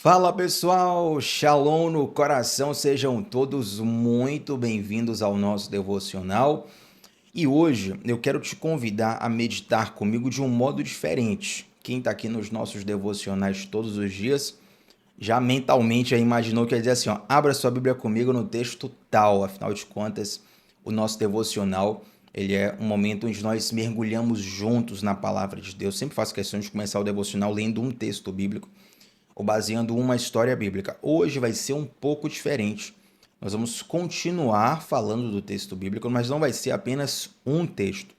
Fala pessoal, Shalom no coração, sejam todos muito bem-vindos ao nosso devocional. E hoje eu quero te convidar a meditar comigo de um modo diferente. Quem está aqui nos nossos devocionais todos os dias já mentalmente já imaginou que ia dizer assim, ó, abra sua Bíblia comigo no texto tal. Afinal de contas, o nosso devocional ele é um momento onde nós mergulhamos juntos na palavra de Deus. Sempre faço questão de começar o devocional lendo um texto bíblico ou baseando uma história bíblica. Hoje vai ser um pouco diferente. Nós vamos continuar falando do texto bíblico, mas não vai ser apenas um texto.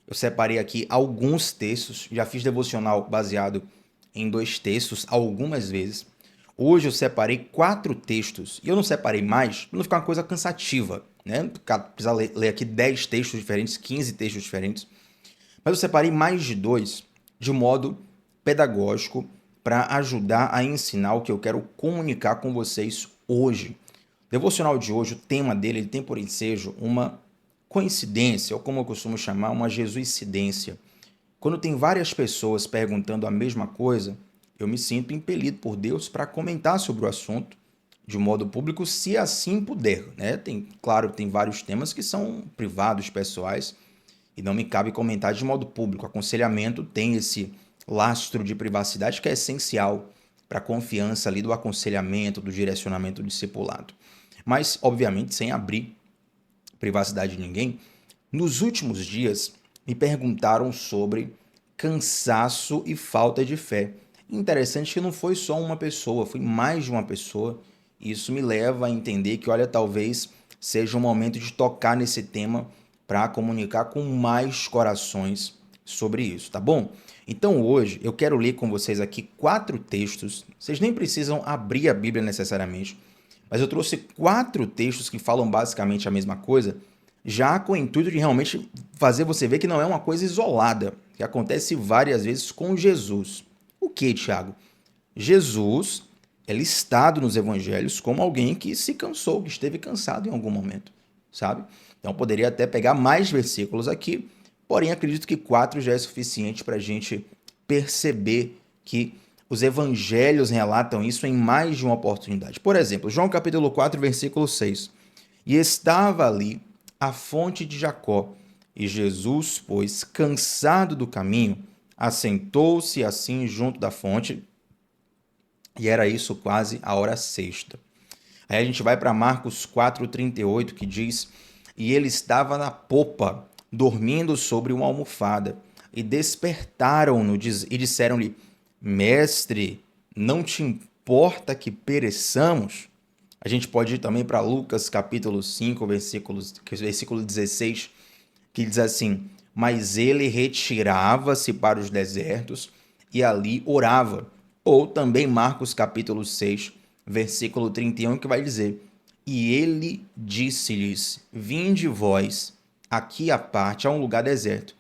Eu separei aqui alguns textos, já fiz devocional baseado em dois textos algumas vezes. Hoje eu separei 4 textos, e eu não separei mais para não ficar uma coisa cansativa, né? Precisar ler aqui 10 textos diferentes, 15 textos diferentes. Mas eu separei mais de dois de modo pedagógico para ajudar a ensinar o que eu quero comunicar com vocês hoje. O devocional de hoje, o tema dele, ele tem por ensejo uma coincidência, ou como eu costumo chamar, uma jesuicidência. Quando tem várias pessoas perguntando a mesma coisa, eu me sinto impelido por Deus para comentar sobre o assunto de modo público, se assim puder, né? Claro, tem vários temas que são privados, pessoais, e não me cabe comentar de modo público. O aconselhamento tem esse lastro de privacidade que é essencial para a confiança ali do aconselhamento, do direcionamento do discipulado. Mas, obviamente, sem abrir privacidade de ninguém, nos últimos dias me perguntaram sobre cansaço e falta de fé. Interessante que não foi só uma pessoa, foi mais de uma pessoa. Isso me leva a entender que, olha, talvez seja um momento de tocar nesse tema para comunicar com mais corações sobre isso, tá bom? Então hoje eu quero ler com vocês aqui 4 textos. Vocês nem precisam abrir a Bíblia necessariamente, mas eu trouxe 4 textos que falam basicamente a mesma coisa, já com o intuito de realmente fazer você ver que não é uma coisa isolada, que acontece várias vezes com Jesus. O que, Tiago? Jesus é listado nos evangelhos como alguém que se cansou, que esteve cansado em algum momento, sabe? Então poderia até pegar mais versículos aqui, porém acredito que 4 já é suficiente para a gente perceber que os evangelhos relatam isso em mais de uma oportunidade. Por exemplo, João capítulo 4, versículo 6. E estava ali a fonte de Jacó, e Jesus, pois, cansado do caminho, assentou-se assim junto da fonte, e era isso quase a hora sexta. Aí a gente vai para Marcos 4,38, que diz: E ele estava na popa, dormindo sobre uma almofada, e despertaram-no e disseram-lhe: Mestre, não te importa que pereçamos? A gente pode ir também para Lucas capítulo 5, versículo 16, que diz assim: Mas ele retirava-se para os desertos e ali orava. Ou também Marcos capítulo 6, versículo 31, que vai dizer: E ele disse-lhes: Vinde vós aqui à parte, a um lugar deserto,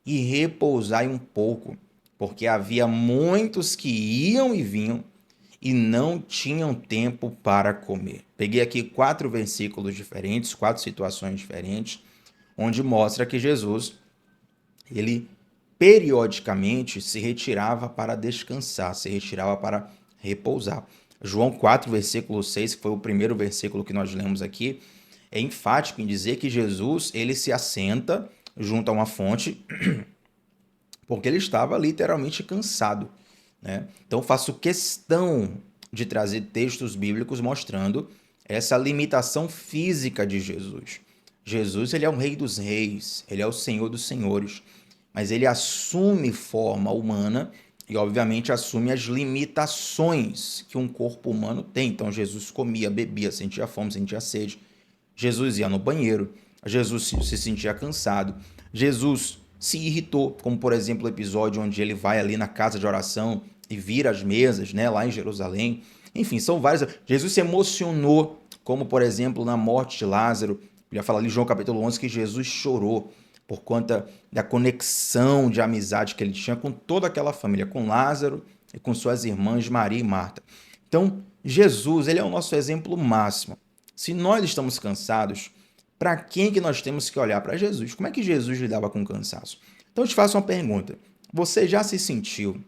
e repousai um pouco, porque havia muitos que iam e vinham e não tinham tempo para comer. Peguei aqui 4 versículos diferentes, 4 situações diferentes, onde mostra que Jesus, ele periodicamente se retirava para descansar, se retirava para repousar. João 4, versículo 6, que foi o primeiro versículo que nós lemos aqui, é enfático em dizer que Jesus, ele se assenta junto a uma fonte, porque ele estava literalmente cansado, né? Então faço questão de trazer textos bíblicos mostrando essa limitação física de Jesus. Jesus, ele é o Rei dos Reis, ele é o Senhor dos Senhores, mas ele assume forma humana e, obviamente, assume as limitações que um corpo humano tem. Então, Jesus comia, bebia, sentia fome, sentia sede. Jesus ia no banheiro. Jesus se sentia cansado. Jesus se irritou, como, por exemplo, o episódio onde ele vai ali na casa de oração e vira as mesas, né, lá em Jerusalém. Enfim, são vários. Jesus se emocionou, como, por exemplo, na morte de Lázaro. Já fala ali em João capítulo 11 que Jesus chorou por conta da conexão de amizade que ele tinha com toda aquela família, com Lázaro e com suas irmãs Maria e Marta. Então, Jesus, ele é o nosso exemplo máximo. Se nós estamos cansados, para quem que nós temos que olhar? Para Jesus. Como é que Jesus lidava com o cansaço? Então, eu te faço uma pergunta. Você já se sentiu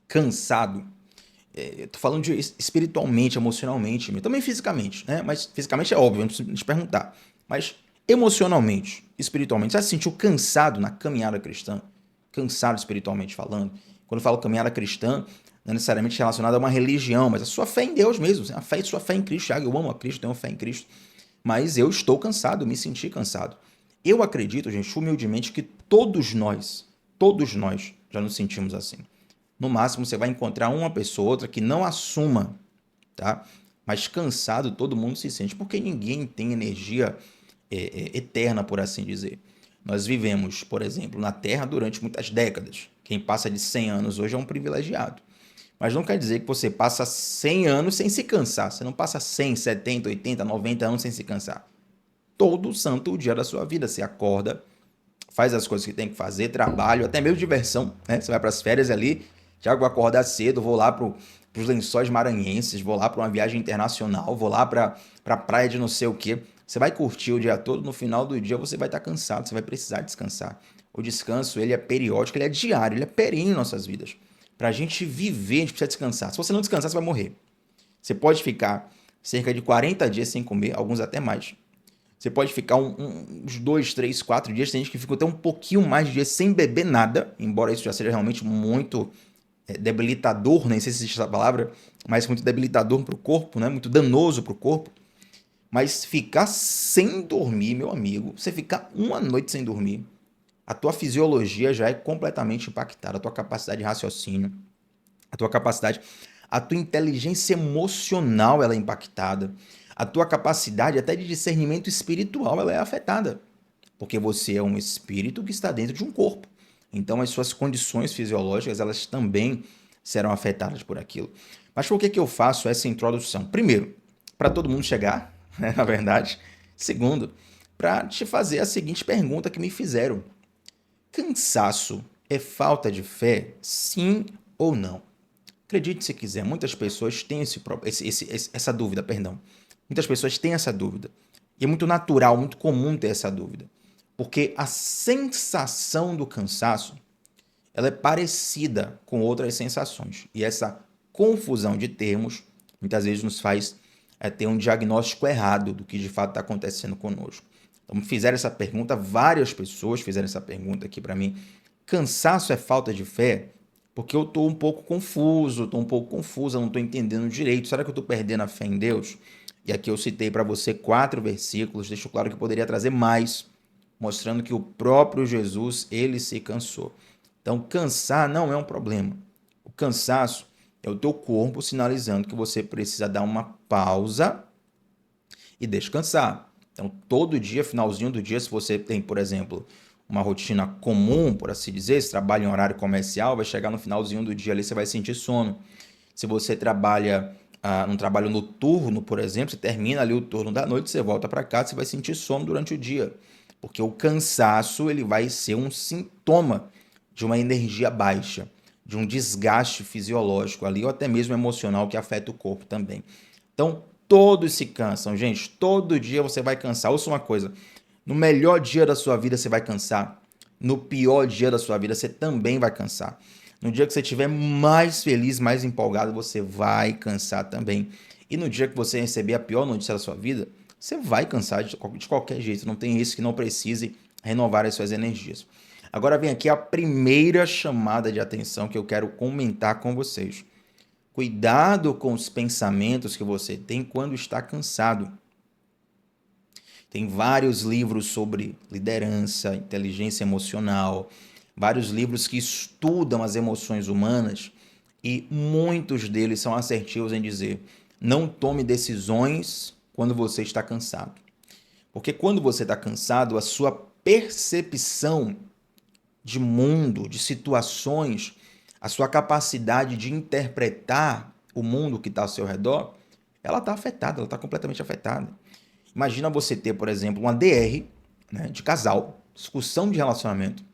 cansado Eu tô falando de espiritualmente, emocionalmente, também fisicamente, né? Mas fisicamente é óbvio, não preciso te perguntar. Mas emocionalmente, espiritualmente, você já se sentiu cansado na caminhada cristã? Cansado espiritualmente falando? Quando eu falo caminhada cristã, não é necessariamente relacionada a uma religião, mas a sua fé em Deus mesmo, sua fé em Cristo. Thiago, eu amo a Cristo, tenho fé em Cristo, mas eu estou cansado, me senti cansado. Eu acredito, gente, humildemente, que todos nós já nos sentimos assim. No máximo, você vai encontrar uma pessoa ou outra que não assuma, tá? Mas cansado todo mundo se sente, porque ninguém tem energia eterna, por assim dizer. Nós vivemos, por exemplo, na Terra durante muitas décadas. Quem passa de 100 anos hoje é um privilegiado. Mas não quer dizer que você passa 100 anos sem se cansar. Você não passa 100, 70, 80, 90 anos sem se cansar. Todo santo dia da sua vida. Você acorda, faz as coisas que tem que fazer, trabalho, até mesmo diversão, né? Você vai para as férias ali, já vou acordar cedo, vou lá para os Lençóis Maranhenses, vou lá para uma viagem internacional, vou lá para a praia de não sei o quê. Você vai curtir o dia todo, no final do dia você vai estar cansado, você vai precisar descansar. O descanso, ele é periódico, ele é diário, ele é perene em nossas vidas. Para a gente viver, a gente precisa descansar. Se você não descansar, você vai morrer. Você pode ficar cerca de 40 dias sem comer, alguns até mais. Você pode ficar uns 2, 3, 4 dias. Tem gente que fica até um pouquinho mais de dias sem beber nada, embora isso já seja realmente muito debilitador, nem sei se existe essa palavra, mas muito debilitador para o corpo, né? Muito danoso para o corpo. Mas ficar sem dormir, meu amigo, você ficar uma noite sem dormir, a tua fisiologia já é completamente impactada, a tua capacidade de raciocínio, a tua capacidade, a tua inteligência emocional ela é impactada, a tua capacidade até de discernimento espiritual ela é afetada, porque você é um espírito que está dentro de um corpo. Então as suas condições fisiológicas elas também serão afetadas por aquilo. Mas por que eu faço essa introdução? Primeiro, para todo mundo chegar, né, na verdade. Segundo, para te fazer a seguinte pergunta que me fizeram: cansaço é falta de fé? Sim ou não? Acredite se quiser, muitas pessoas têm essa dúvida, perdão. Muitas pessoas têm essa dúvida. E é muito natural, muito comum ter essa dúvida. Porque a sensação do cansaço, ela é parecida com outras sensações. E essa confusão de termos, muitas vezes nos faz ter um diagnóstico errado do que de fato está acontecendo conosco. Então, fizeram essa pergunta, várias pessoas fizeram essa pergunta aqui para mim. Cansaço é falta de fé? Porque eu estou um pouco confuso, estou um pouco confusa, não estou entendendo direito. Será que eu estou perdendo a fé em Deus? E aqui eu citei para você 4 versículos, deixo claro que eu poderia trazer mais, mostrando que o próprio Jesus, ele se cansou. Então, cansar não é um problema. O cansaço é o teu corpo sinalizando que você precisa dar uma pausa e descansar. Então, todo dia, finalzinho do dia, se você tem, por exemplo, uma rotina comum, por assim dizer, se trabalha em horário comercial, vai chegar no finalzinho do dia ali, você vai sentir sono. Se você trabalha num trabalho noturno, por exemplo, você termina ali o turno da noite, você volta para casa, você vai sentir sono durante o dia. Porque o cansaço ele vai ser um sintoma de uma energia baixa, de um desgaste fisiológico ali, ou até mesmo emocional que afeta o corpo também. Então, todos se cansam, gente. Todo dia você vai cansar. Ouça uma coisa: no melhor dia da sua vida você vai cansar. No pior dia da sua vida você também vai cansar. No dia que você estiver mais feliz, mais empolgado, você vai cansar também. E no dia que você receber a pior notícia da sua vida, você vai cansar de qualquer jeito. Não tem isso que não precise renovar as suas energias. Agora vem aqui a primeira chamada de atenção que eu quero comentar com vocês. Cuidado com os pensamentos que você tem quando está cansado. Tem vários livros sobre liderança, inteligência emocional, vários livros que estudam as emoções humanas e muitos deles são assertivos em dizer: não tome decisões quando você está cansado. Porque quando você está cansado, a sua percepção de mundo, de situações, a sua capacidade de interpretar o mundo que está ao seu redor, ela está afetada, ela está completamente afetada. Imagina você ter, por exemplo, uma DR, né, de casal, discussão de relacionamento,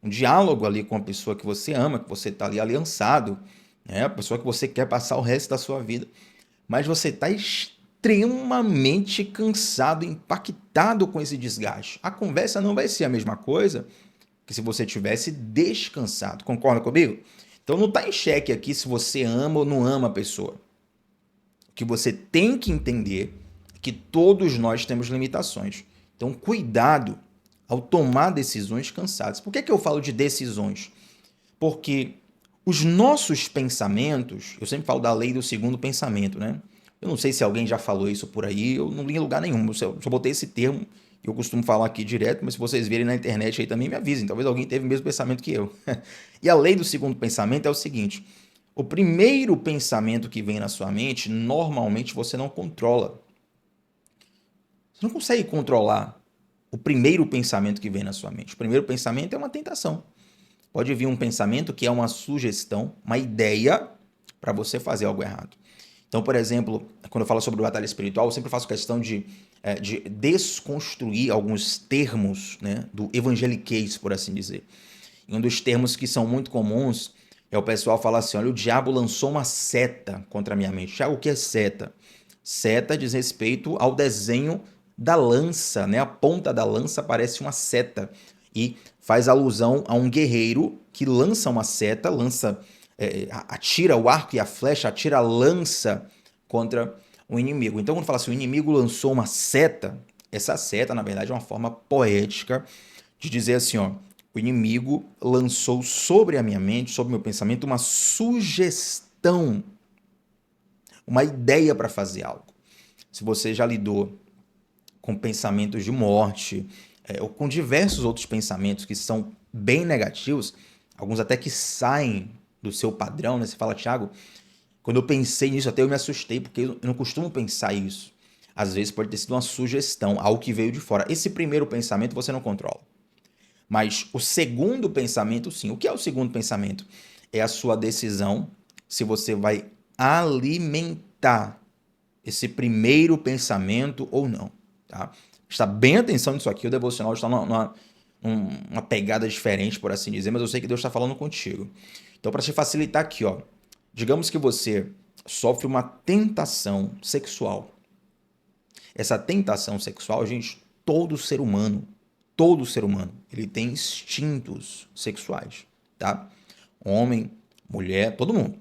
um diálogo ali com a pessoa que você ama, que você está ali aliançado, né, a pessoa que você quer passar o resto da sua vida, mas você está extremamente cansado, impactado com esse desgaste. A conversa não vai ser a mesma coisa que se você tivesse descansado. Concorda comigo? Então não está em xeque aqui se você ama ou não ama a pessoa. O que você tem que entender é que todos nós temos limitações. Então cuidado ao tomar decisões cansadas. Por que eu falo de decisões? Porque os nossos pensamentos, eu sempre falo da lei do segundo pensamento, né? Eu não sei se alguém já falou isso por aí, eu não li em lugar nenhum, eu só botei esse termo, eu costumo falar aqui direto, mas se vocês verem na internet aí também me avisem, talvez alguém teve o mesmo pensamento que eu. E a lei do segundo pensamento é o seguinte: o primeiro pensamento que vem na sua mente, normalmente você não controla. Você não consegue controlar o primeiro pensamento que vem na sua mente. O primeiro pensamento é uma tentação. Pode vir um pensamento que é uma sugestão, uma ideia para você fazer algo errado. Então, por exemplo, quando eu falo sobre batalha espiritual, eu sempre faço questão de desconstruir alguns termos, né, do evangeliquez, por assim dizer. E um dos termos que são muito comuns é o pessoal falar assim: olha, o diabo lançou uma seta contra a minha mente. Tiago, o que é seta? Seta diz respeito ao desenho da lança, né? A ponta da lança parece uma seta e faz alusão a um guerreiro que lança uma seta, atira o arco e a flecha, atira a lança contra o inimigo. Então, quando fala assim, o inimigo lançou uma seta, essa seta, na verdade, é uma forma poética de dizer assim, ó, o inimigo lançou sobre a minha mente, sobre o meu pensamento, uma sugestão, uma ideia para fazer algo. Se você já lidou com pensamentos de morte, ou com diversos outros pensamentos que são bem negativos, alguns até que saem do seu padrão, né? Você fala, Thiago, quando eu pensei nisso, até eu me assustei, porque eu não costumo pensar isso. Às vezes pode ter sido uma sugestão, algo que veio de fora. Esse primeiro pensamento você não controla. Mas o segundo pensamento, sim. O que é o segundo pensamento? É a sua decisão se você vai alimentar esse primeiro pensamento ou não. Tá? Está bem atenção nisso aqui. O devocional está numa pegada diferente, por assim dizer, mas eu sei que Deus está falando contigo. Então, para te facilitar aqui, ó, digamos que você sofre uma tentação sexual. Essa tentação sexual, gente, todo ser humano, ele tem instintos sexuais, tá? Homem, mulher, todo mundo.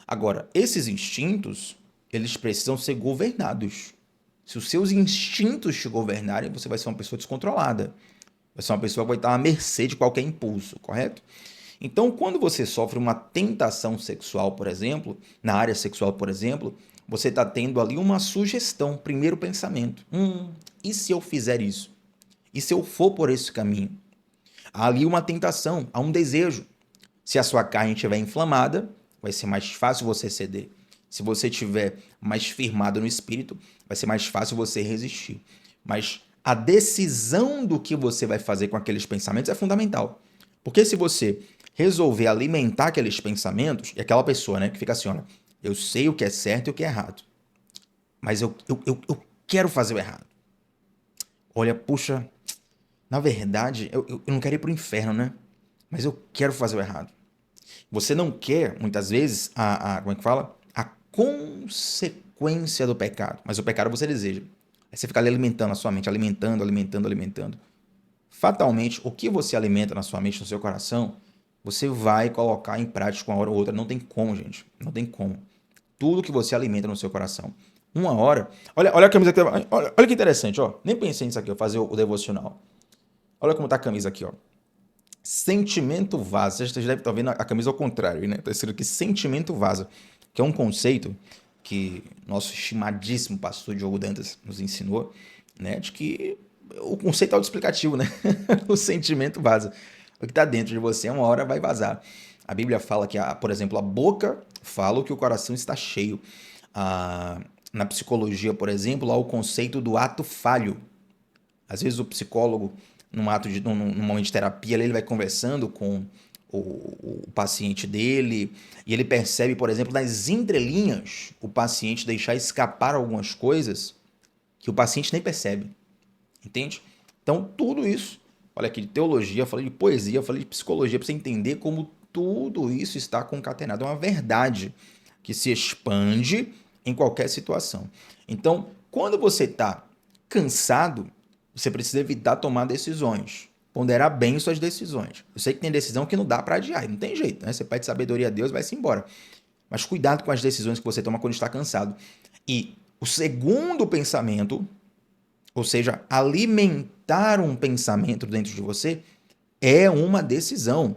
Agora, esses instintos, eles precisam ser governados. Se os seus instintos te governarem, você vai ser uma pessoa descontrolada. Vai ser uma pessoa que vai estar à mercê de qualquer impulso, correto? Então, quando você sofre uma tentação sexual, por exemplo, na área sexual, por exemplo, você está tendo ali uma sugestão, primeiro pensamento. E se eu fizer isso? E se eu for por esse caminho? Há ali uma tentação, há um desejo. Se a sua carne estiver inflamada, vai ser mais fácil você ceder. Se você estiver mais firmado no espírito, vai ser mais fácil você resistir. Mas a decisão do que você vai fazer com aqueles pensamentos é fundamental. Porque se você resolver alimentar aqueles pensamentos, e aquela pessoa, né, que fica assim, olha, eu sei o que é certo e o que é errado, mas eu quero fazer o errado. Olha, puxa, na verdade, eu não quero ir pro inferno, né? Mas eu quero fazer o errado. Você não quer, muitas vezes, como é que fala? A consequência do pecado. Mas o pecado você deseja. Aí você fica ali alimentando a sua mente, alimentando, alimentando, alimentando. Fatalmente, o que você alimenta na sua mente, no seu coração, você vai colocar em prática uma hora ou outra. Não tem como, gente. Não tem como. Tudo que você alimenta no seu coração. Uma hora. Olha a camisa aqui. Olha que interessante, ó. Nem pensei nisso aqui, ó, fazer o devocional. Olha como tá a camisa aqui, ó. Sentimento vaza. Você deve estar vendo a camisa ao contrário, né? Tá escrito aqui sentimento vaza, que é um conceito que nosso estimadíssimo pastor Diogo Dantas nos ensinou, né? De que o conceito autoexplicativo, né? O sentimento vaza. O que está dentro de você, uma hora vai vazar. A Bíblia fala que, por exemplo, a boca fala que o coração está cheio. Na psicologia, por exemplo, há o conceito do ato falho. Às vezes o psicólogo, num momento de terapia, ele vai conversando com o paciente dele e ele percebe, por exemplo, nas entrelinhas, o paciente deixar escapar algumas coisas que o paciente nem percebe. Entende? Então, tudo isso, olha aqui, de teologia, falei de poesia, falei de psicologia, para você entender como tudo isso está concatenado. É uma verdade que se expande em qualquer situação. Então, quando você está cansado, você precisa evitar tomar decisões. ponderar bem suas decisões. Eu sei que tem decisão que não dá para adiar, não tem jeito, né? Você pede sabedoria a Deus e vai-se embora. Mas cuidado com as decisões que você toma quando está cansado. E o segundo pensamento, ou seja, alimentar um pensamento dentro de você, é uma decisão.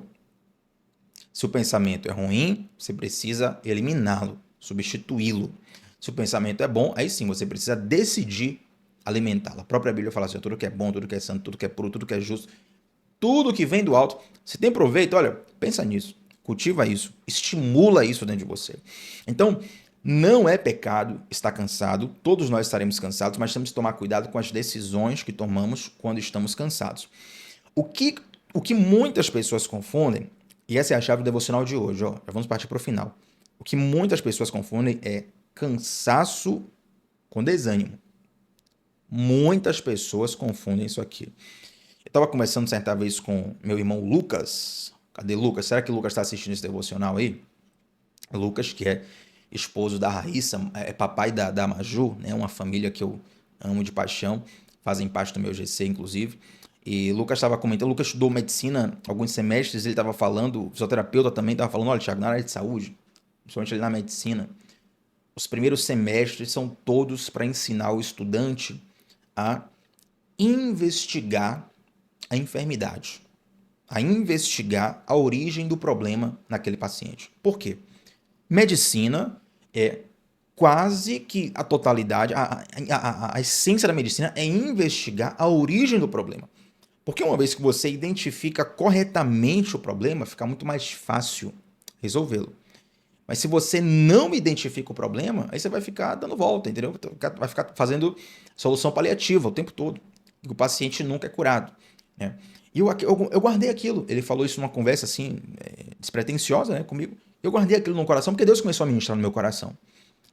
Se o pensamento é ruim, você precisa eliminá-lo, substituí-lo. Se o pensamento é bom, aí sim você precisa decidir alimentá-lo. A própria Bíblia fala assim: tudo que é bom, tudo que é santo, tudo que é puro, tudo que é justo, tudo que vem do alto. Se tem proveito, olha, pensa nisso, cultiva isso, estimula isso dentro de você. Então, não é pecado estar cansado, todos nós estaremos cansados, mas temos que tomar cuidado com as decisões que tomamos quando estamos cansados. O que, o que muitas pessoas confundem, e essa é a chave do devocional de hoje, ó, já vamos partir para o final. O que muitas pessoas confundem é cansaço com desânimo. Muitas pessoas confundem isso aqui. Eu estava conversando certa vez com meu irmão Lucas. Cadê Lucas? Será que o Lucas está assistindo esse devocional aí? Lucas, que é esposo da Raíssa, é papai da Maju, né? Uma família que eu amo de paixão, fazem parte do meu GC, inclusive. E Lucas estava comentando, Lucas estudou medicina alguns semestres, ele estava falando, o fisioterapeuta também estava falando, olha, Thiago, na área de saúde, principalmente ali na medicina, os primeiros semestres são todos para ensinar o estudante a investigar a enfermidade, a investigar a origem do problema naquele paciente. Por quê? Medicina é quase que a totalidade, a essência da medicina é investigar a origem do problema. Porque uma vez que você identifica corretamente o problema, fica muito mais fácil resolvê-lo. Mas se você não identifica o problema, aí você vai ficar dando volta, entendeu? Vai ficar fazendo solução paliativa o tempo todo. E o paciente nunca é curado, né? E eu guardei aquilo. Ele falou isso numa conversa assim, despretensiosa, né, comigo. Eu guardei aquilo no coração porque Deus começou a ministrar no meu coração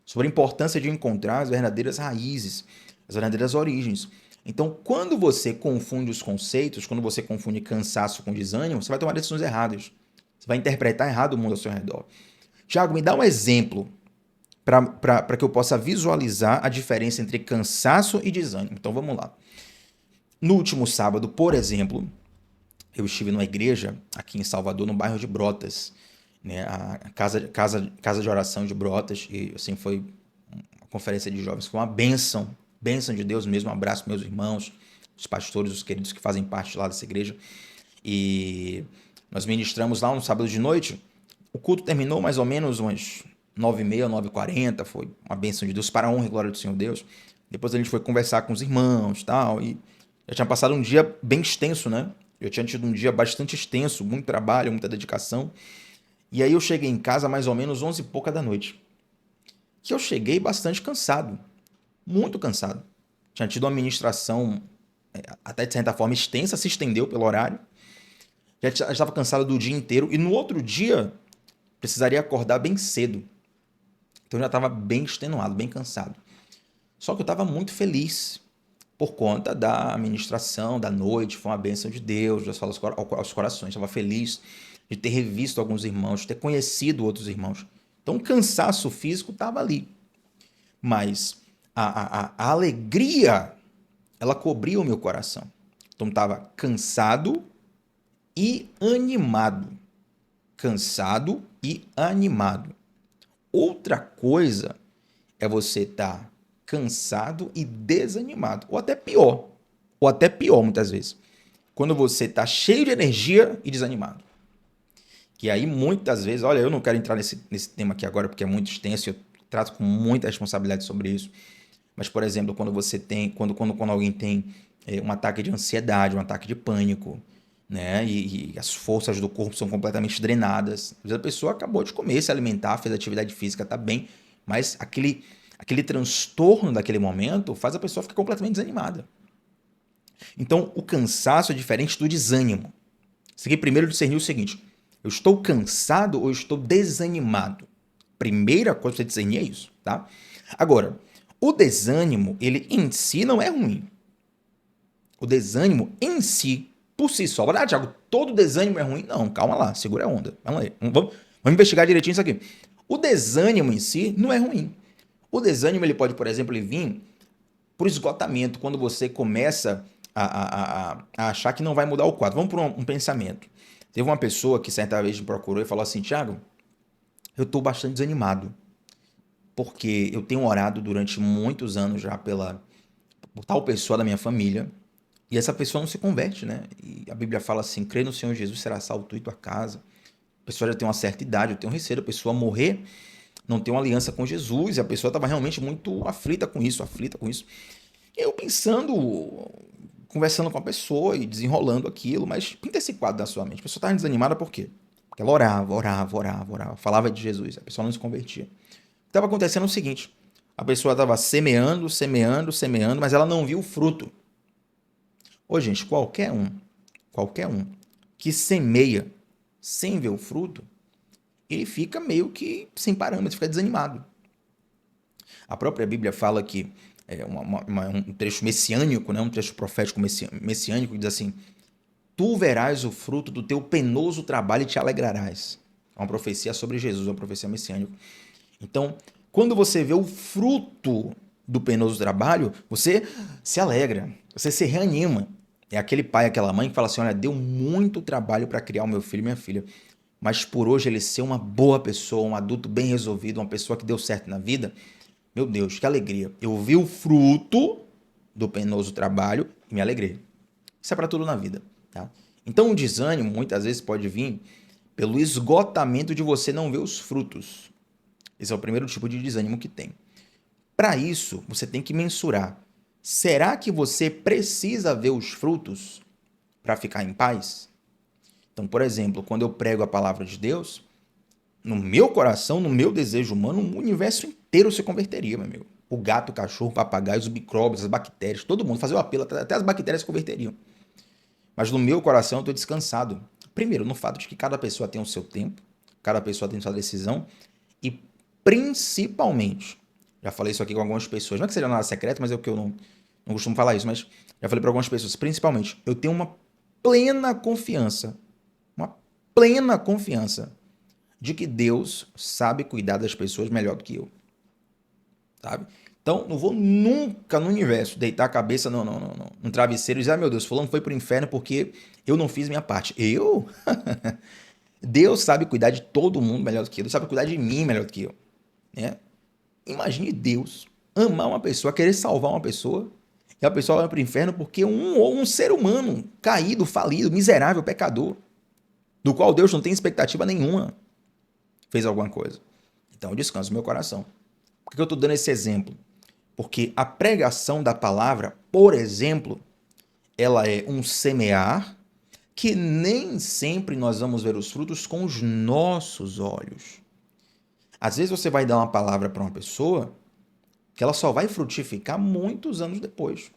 sobre a importância de encontrar as verdadeiras raízes, as verdadeiras origens. Então, quando você confunde os conceitos, quando você confunde cansaço com desânimo, você vai tomar decisões erradas. Você vai interpretar errado o mundo ao seu redor. Tiago, me dá um exemplo para que eu possa visualizar a diferença entre cansaço e desânimo. Então, vamos lá. No último sábado, por exemplo, eu estive numa igreja aqui em Salvador, no bairro de Brotas, né? A casa de oração de Brotas, e assim foi uma conferência de jovens, foi uma bênção de Deus mesmo. Um abraço para meus irmãos, os pastores, os queridos que fazem parte lá dessa igreja. E nós ministramos lá no sábado de noite. O culto terminou mais ou menos umas 9h30, 9h40, foi uma bênção de Deus, para a honra e glória do Senhor Deus. Depois a gente foi conversar com os irmãos e tal, e já tinha passado um dia bem extenso, né? Eu tinha tido um dia bastante extenso, muito trabalho, muita dedicação. E aí eu cheguei em casa mais ou menos 11 e pouca da noite. Que eu cheguei bastante cansado, muito cansado. Tinha tido uma ministração até de certa forma extensa, se estendeu pelo horário. Já estava cansado do dia inteiro e no outro dia precisaria acordar bem cedo. Então eu já estava bem extenuado, bem cansado. Só que eu estava muito feliz por conta da ministração da noite, foi uma bênção de Deus, Deus fala aos corações. Estava feliz de ter revisto alguns irmãos, de ter conhecido outros irmãos. Então o cansaço físico estava ali. Mas a alegria, ela cobria o meu coração. Então estava cansado e animado. Cansado e animado. Outra coisa é você estar cansado e desanimado, ou até pior muitas vezes, quando você está cheio de energia e desanimado. Que aí muitas vezes, olha, eu não quero entrar nesse tema aqui agora porque é muito extenso, eu trato com muita responsabilidade sobre isso, mas por exemplo, quando alguém tem um ataque de ansiedade, um ataque de pânico, né? E as forças do corpo são completamente drenadas. Às vezes a pessoa acabou de comer, se alimentar, fez atividade física, tá bem, mas aquele transtorno daquele momento faz a pessoa ficar completamente desanimada. Então, o cansaço é diferente do desânimo. Você tem que primeiro discernir o seguinte: eu estou cansado ou eu estou desanimado? Primeira coisa para você discernir é isso, tá? Agora, o desânimo, ele em si não é ruim. O desânimo em si, por si só. Ah, Thiago, todo desânimo é ruim? Não, calma lá, segura a onda. Vamos aí. Vamos investigar direitinho isso aqui. O desânimo em si não é ruim. O desânimo, ele pode, por exemplo, vir por esgotamento, quando você começa a achar que não vai mudar o quadro. Vamos para um pensamento. Teve uma pessoa que certa vez me procurou e falou assim: Tiago, eu estou bastante desanimado, porque eu tenho orado durante muitos anos já por tal pessoa da minha família, e essa pessoa não se converte, né? E a Bíblia fala assim: crê no Senhor Jesus, será salvo tu e tua casa. A pessoa já tem uma certa idade, eu tenho receio da pessoa morrer, não ter uma aliança com Jesus, e a pessoa estava realmente muito aflita com isso, aflita com isso. E eu pensando, conversando com a pessoa e desenrolando aquilo, mas pinta esse quadro da sua mente. A pessoa estava desanimada por quê? Porque ela orava, orava, orava, orava, falava de Jesus, a pessoa não se convertia. Estava acontecendo o seguinte: a pessoa estava semeando, semeando, semeando, mas ela não viu o fruto. Ô, gente, qualquer um que semeia sem ver o fruto, ele fica meio que sem parâmetro, fica desanimado. A própria Bíblia fala que um trecho messiânico, né, um trecho profético messiânico, que diz assim: tu verás o fruto do teu penoso trabalho e te alegrarás. É uma profecia sobre Jesus, uma profecia messiânica. Então, quando você vê o fruto do penoso trabalho, você se alegra, você se reanima. É aquele pai, aquela mãe que fala assim: olha, deu muito trabalho para criar o meu filho e minha filha, mas por hoje ele ser uma boa pessoa, um adulto bem resolvido, uma pessoa que deu certo na vida, meu Deus, que alegria. Eu vi o fruto do penoso trabalho e me alegrei. Isso é para tudo na vida, tá? Então o desânimo muitas vezes pode vir pelo esgotamento de você não ver os frutos. Esse é o primeiro tipo de desânimo que tem. Para isso, você tem que mensurar. Será que você precisa ver os frutos para ficar em paz? Então, por exemplo, quando eu prego a palavra de Deus, no meu coração, no meu desejo humano, o universo inteiro se converteria, meu amigo. O gato, o cachorro, o papagaio, os micróbios, as bactérias, todo mundo fazia o apelo, até as bactérias se converteriam. Mas no meu coração eu estou descansado. Primeiro, no fato de que cada pessoa tem o seu tempo, cada pessoa tem sua decisão e principalmente, já falei isso aqui com algumas pessoas, não é que seja nada secreto, mas é o que eu não costumo falar isso, mas já falei para algumas pessoas, principalmente, eu tenho plena confiança, uma plena confiança de que Deus sabe cuidar das pessoas melhor do que eu, sabe? Então, não vou nunca no universo deitar a cabeça no travesseiro e dizer: ah, meu Deus, fulano foi pro inferno porque eu não fiz minha parte. Eu? Deus sabe cuidar de todo mundo melhor do que eu. Deus sabe cuidar de mim melhor do que eu. Né? Imagine Deus amar uma pessoa, querer salvar uma pessoa, e a pessoa vai pro inferno porque um ser humano caído, falido, miserável, pecador, do qual Deus não tem expectativa nenhuma, fez alguma coisa. Então, descanso meu coração. Por que eu estou dando esse exemplo? Porque a pregação da palavra, por exemplo, ela é um semear que nem sempre nós vamos ver os frutos com os nossos olhos. Às vezes você vai dar uma palavra para uma pessoa que ela só vai frutificar muitos anos depois.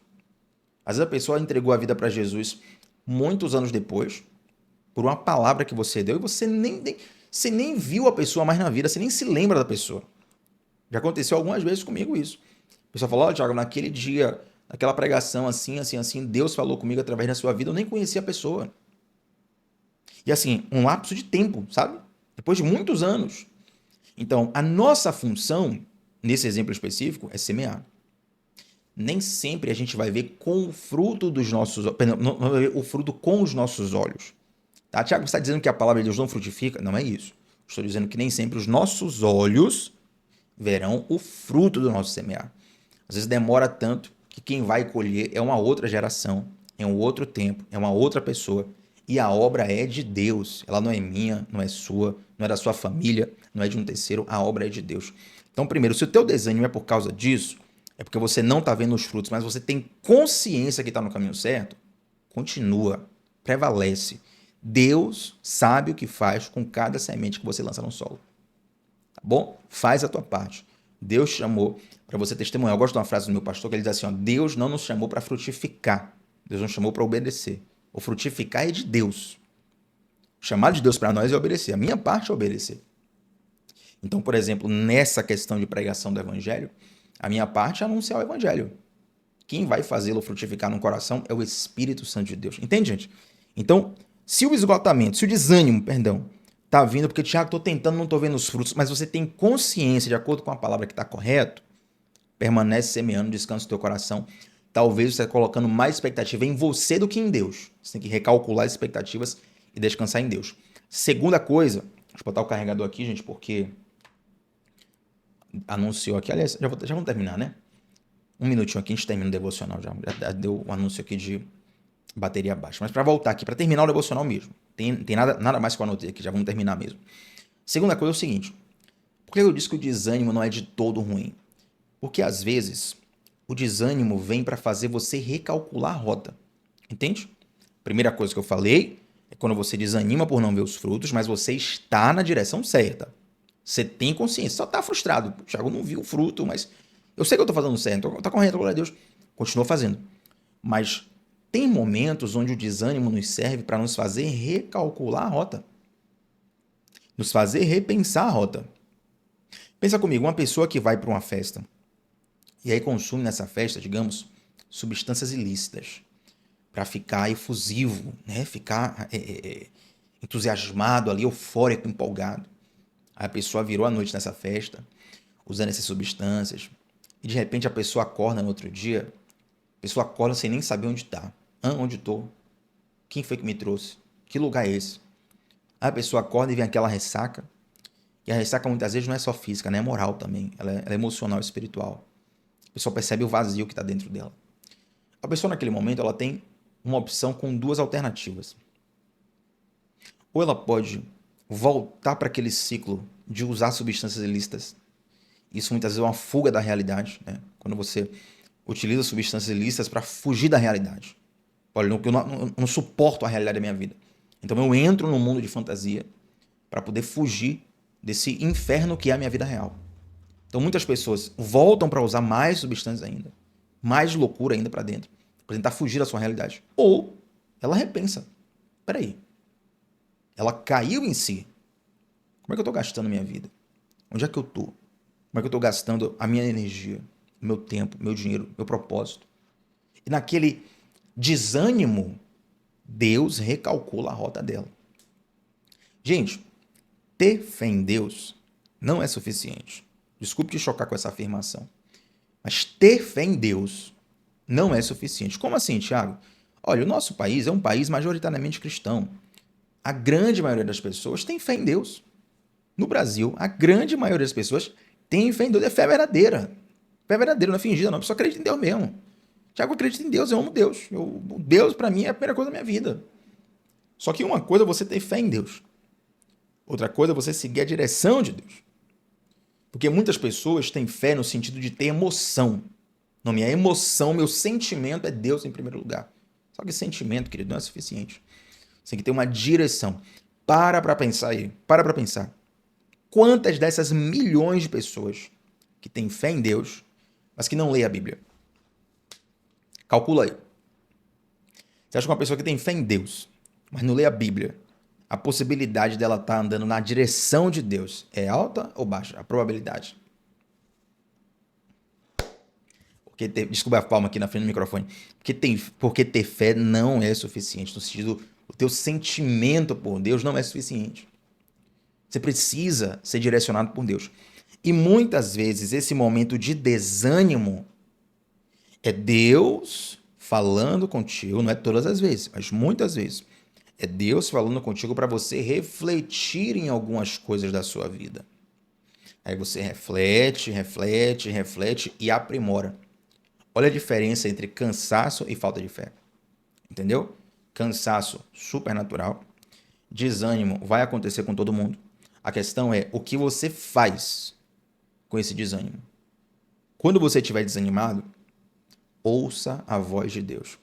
Às vezes a pessoa entregou a vida para Jesus muitos anos depois, por uma palavra que você deu, e você nem viu a pessoa mais na vida, você nem se lembra da pessoa. Já aconteceu algumas vezes comigo isso. A pessoa falou: ó, Thiago, naquele dia, naquela pregação assim, assim, assim, Deus falou comigo através da sua vida, eu nem conhecia a pessoa. E assim, um lapso de tempo, sabe? Depois de muitos anos. Então, a nossa função, nesse exemplo específico, é semear. Nem sempre a gente vai ver com o fruto dos nossos, perdão, não vai ver o fruto com os nossos olhos. Tá? Tiago, você está dizendo que a palavra de Deus não frutifica? Não é isso. Estou dizendo que nem sempre os nossos olhos verão o fruto do nosso semear. Às vezes demora tanto que quem vai colher é uma outra geração, é um outro tempo, é uma outra pessoa. E a obra é de Deus. Ela não é minha, não é sua, não é da sua família, não é de um terceiro. A obra é de Deus. Então, primeiro, se o teu desânimo é por causa disso, é porque você não está vendo os frutos, mas você tem consciência que está no caminho certo, continua, prevalece. Deus sabe o que faz com cada semente que você lança no solo. Tá bom? Faz a tua parte. Deus te chamou para você testemunhar. Eu gosto de uma frase do meu pastor que ele diz assim: ó, Deus não nos chamou para frutificar, Deus nos chamou para obedecer. O frutificar é de Deus. O chamado de Deus para nós é obedecer. A minha parte é obedecer. Então, por exemplo, nessa questão de pregação do evangelho, a minha parte é anunciar o evangelho. Quem vai fazê-lo frutificar no coração é o Espírito Santo de Deus. Entende, gente? Então, se o esgotamento, se o desânimo, perdão, tá vindo porque, Tiago, estou tentando, não estou vendo os frutos, mas você tem consciência, de acordo com a palavra que está correto, permanece semeando, descansa o teu coração, talvez você esteja colocando mais expectativa em você do que em Deus. Você tem que recalcular as expectativas e descansar em Deus. Segunda coisa, deixa eu botar o carregador aqui, gente, porque anunciou aqui. Aliás, já vamos terminar, né? Um minutinho aqui, a gente termina o devocional já deu o anúncio aqui de bateria baixa. Mas para voltar aqui, para terminar o devocional mesmo, tem nada mais que eu anotei aqui, já vamos terminar mesmo. Segunda coisa é o seguinte, por que eu disse que o desânimo não é de todo ruim? Porque às vezes o desânimo vem para fazer você recalcular a rota, entende? Primeira coisa que eu falei é quando você desanima por não ver os frutos, mas você está na direção certa. Você tem consciência, só está frustrado. Thiago, eu não vi o fruto, mas eu sei que eu estou fazendo certo, está correto, glória a Deus. Continua fazendo. Mas tem momentos onde o desânimo nos serve para nos fazer recalcular a rota. Nos fazer repensar a rota. Pensa comigo, uma pessoa que vai para uma festa e aí consome nessa festa, digamos, substâncias ilícitas para ficar efusivo, né? Ficar entusiasmado ali, eufórico, empolgado. Aí a pessoa virou a noite nessa festa, usando essas substâncias, e de repente a pessoa acorda no outro dia, a pessoa acorda sem nem saber onde está. Onde estou? Quem foi que me trouxe? Que lugar é esse? Aí a pessoa acorda e vem aquela ressaca, e a ressaca muitas vezes não é só física, né? É moral também, ela é emocional e espiritual. A pessoa percebe o vazio que está dentro dela. A pessoa naquele momento ela tem uma opção com duas alternativas. Ou ela pode voltar para aquele ciclo de usar substâncias ilícitas. Isso muitas vezes é uma fuga da realidade, né? Quando você utiliza substâncias ilícitas para fugir da realidade. Olha, eu não suporto a realidade da minha vida. Então eu entro num mundo de fantasia para poder fugir desse inferno que é a minha vida real. Então muitas pessoas voltam para usar mais substâncias ainda, mais loucura ainda para dentro, para tentar fugir da sua realidade. Ou ela repensa. Peraí, ela caiu em si. Como é que eu estou gastando a minha vida? Onde é que eu estou? Como é que eu estou gastando a minha energia, meu tempo, meu dinheiro, meu propósito? E naquele desânimo, Deus recalcula a rota dela. Gente, ter fé em Deus não é suficiente. Desculpe te chocar com essa afirmação. Mas ter fé em Deus não é suficiente. Como assim, Thiago? Olha, o nosso país é um país majoritariamente cristão. A grande maioria das pessoas tem fé em Deus. No Brasil, a grande maioria das pessoas tem fé em Deus. É fé verdadeira. Fé verdadeira, não é fingida, não. A pessoa acredita em Deus mesmo. Tiago, acredita em Deus, eu amo Deus. Deus, para mim, é a primeira coisa da minha vida. Só que uma coisa é você ter fé em Deus. Outra coisa é você seguir a direção de Deus. Porque muitas pessoas têm fé no sentido de ter emoção. Não, minha emoção, meu sentimento é Deus em primeiro lugar. Só que sentimento, querido, não é suficiente. Você tem que ter uma direção. Para pensar aí. Para pensar. Quantas dessas milhões de pessoas que têm fé em Deus, mas que não lê a Bíblia? Calcula aí. Você acha que uma pessoa que tem fé em Deus, mas não lê a Bíblia, a possibilidade dela estar andando na direção de Deus é alta ou baixa? A probabilidade. Desculpa a palma aqui na frente do microfone. Porque ter fé não é suficiente. No sentido, o teu sentimento por Deus não é suficiente. Você precisa ser direcionado por Deus. E muitas vezes esse momento de desânimo é Deus falando contigo, não é todas as vezes, mas muitas vezes. É Deus falando contigo para você refletir em algumas coisas da sua vida. Aí você reflete e aprimora. Olha a diferença entre cansaço e falta de fé. Entendeu? Cansaço supernatural. Desânimo vai acontecer com todo mundo. A questão é o que você faz com esse desânimo. Quando você estiver desanimado, ouça a voz de Deus.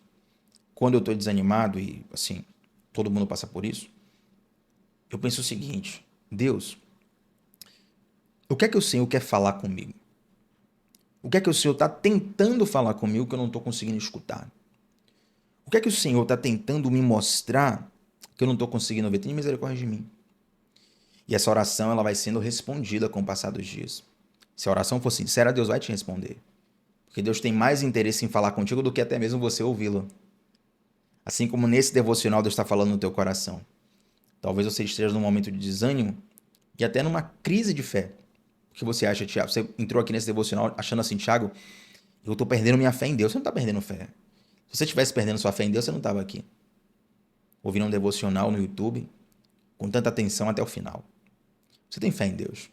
Quando eu estou desanimado, e assim, todo mundo passa por isso, eu penso o seguinte: Deus, o que é que o Senhor quer falar comigo? O que é que o Senhor está tentando falar comigo que eu não estou conseguindo escutar? O que é que o Senhor está tentando me mostrar que eu não estou conseguindo ver? Tenha misericórdia de mim. E essa oração ela vai sendo respondida com o passar dos dias. Se a oração for sincera, Deus vai te responder. Porque Deus tem mais interesse em falar contigo do que até mesmo você ouvi-lo. Assim como nesse devocional Deus está falando no teu coração. Talvez você esteja num momento de desânimo e até numa crise de fé. O que você acha, Tiago? Você entrou aqui nesse devocional achando assim, Tiago, Eu estou perdendo minha fé em Deus. Você não está perdendo fé. Se você estivesse perdendo sua fé em Deus, você não estava aqui, ouvindo um devocional no YouTube, com tanta atenção até o final. Você tem fé em Deus.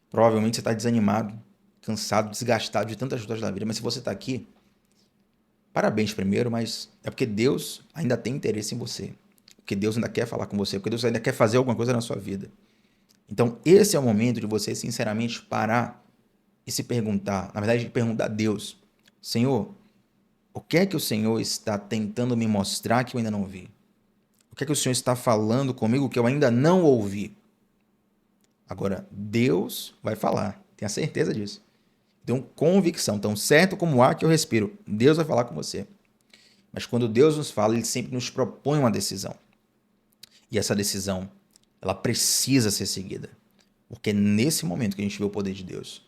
Provavelmente você está desanimado, cansado, desgastado de tantas lutas da vida, mas se você está aqui, parabéns primeiro, mas é porque Deus ainda tem interesse em você. Porque Deus ainda quer falar com você, porque Deus ainda quer fazer alguma coisa na sua vida. Então, esse é o momento de você, sinceramente, parar e se perguntar, na verdade, perguntar a Deus: Senhor, o que é que o Senhor está tentando me mostrar que eu ainda não vi? O que é que o Senhor está falando comigo que eu ainda não ouvi? Agora, Deus vai falar, tenha certeza disso. Tenho convicção, tão certo como o ar que eu respiro, Deus vai falar com você. Mas quando Deus nos fala, Ele sempre nos propõe uma decisão. E essa decisão, ela precisa ser seguida. Porque é nesse momento que a gente vê o poder de Deus.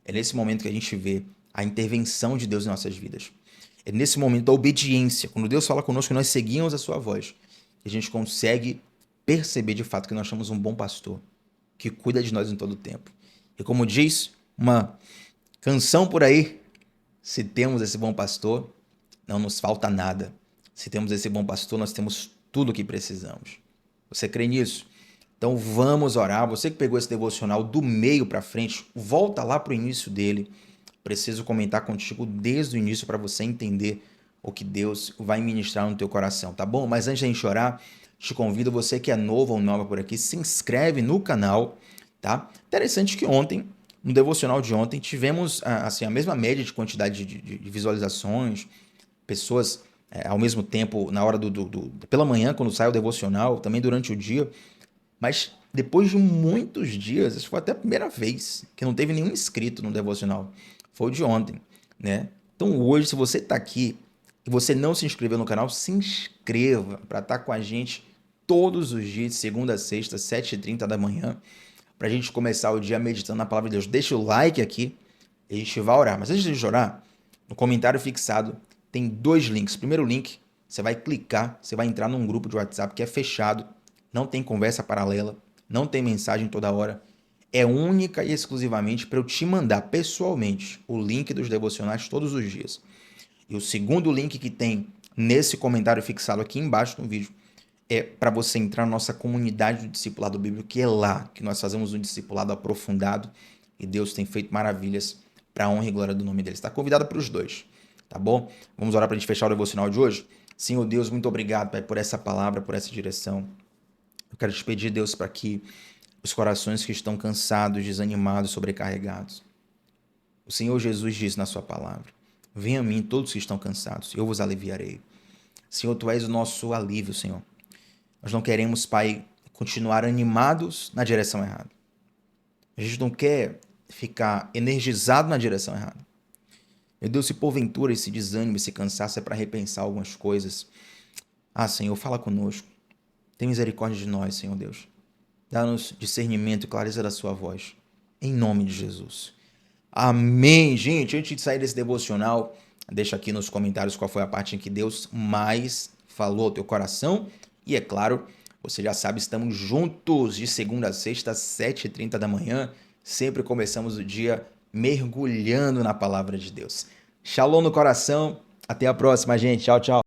É nesse momento que a gente vê a intervenção de Deus em nossas vidas. É nesse momento da obediência, quando Deus fala conosco, nós seguimos a sua voz, que a gente consegue perceber de fato que nós temos um bom pastor, que cuida de nós em todo o tempo. E como diz uma canção por aí, se temos esse bom pastor, não nos falta nada. Se temos esse bom pastor, nós temos tudo o que precisamos. Você crê nisso? Então vamos orar. Você que pegou esse devocional do meio para frente, volta lá para o início dele. Preciso comentar contigo desde o início para você entender o que Deus vai ministrar no teu coração, tá bom? Mas antes de a gente orar, te convido, você que é novo ou nova por aqui, se inscreve no canal, tá? Interessante que ontem, no devocional de ontem, tivemos assim, a mesma média de quantidade de visualizações, pessoas ao mesmo tempo na hora pela manhã, quando sai o devocional, também durante o dia. Mas depois de muitos dias, acho que foi até a primeira vez que não teve nenhum inscrito no devocional. Foi o de ontem, né? Então hoje, se você está aqui e você não se inscreveu no canal, se inscreva para estar com a gente todos os dias, de segunda a sexta, 7h30 da manhã, para a gente começar o dia meditando na palavra de Deus. Deixa o like aqui e a gente vai orar. Mas antes de orar, no comentário fixado tem 2 links. Primeiro link, você vai clicar, você vai entrar num grupo de WhatsApp que é fechado, não tem conversa paralela, não tem mensagem toda hora. É única e exclusivamente para eu te mandar pessoalmente o link dos devocionais todos os dias. E o segundo link que tem nesse comentário fixado aqui embaixo no vídeo é para você entrar na nossa comunidade do discipulado bíblico, que é lá que nós fazemos um discipulado aprofundado e Deus tem feito maravilhas para a honra e glória do nome dele. Está convidado para os dois, tá bom? Vamos orar para a gente fechar o devocional de hoje? Senhor Deus, muito obrigado, Pai, por essa palavra, por essa direção. Eu quero te pedir, Deus, para que os corações que estão cansados, desanimados, sobrecarregados, o Senhor Jesus diz na sua palavra: venha a mim todos que estão cansados, eu vos aliviarei. Senhor, Tu és o nosso alívio, Senhor. Nós não queremos, Pai, continuar animados na direção errada. A gente não quer ficar energizado na direção errada. Meu Deus, se porventura esse desânimo, esse cansaço é para repensar algumas coisas, Senhor, fala conosco. Tem misericórdia de nós, Senhor Deus. Dá-nos discernimento e clareza da sua voz. Em nome de Jesus. Amém, gente. Antes de sair desse devocional, deixa aqui nos comentários qual foi a parte em que Deus mais falou ao teu coração. E é claro, você já sabe, estamos juntos de segunda a sexta, 7h30 da manhã. Sempre começamos o dia mergulhando na palavra de Deus. Shalom no coração. Até a próxima, gente. Tchau, tchau.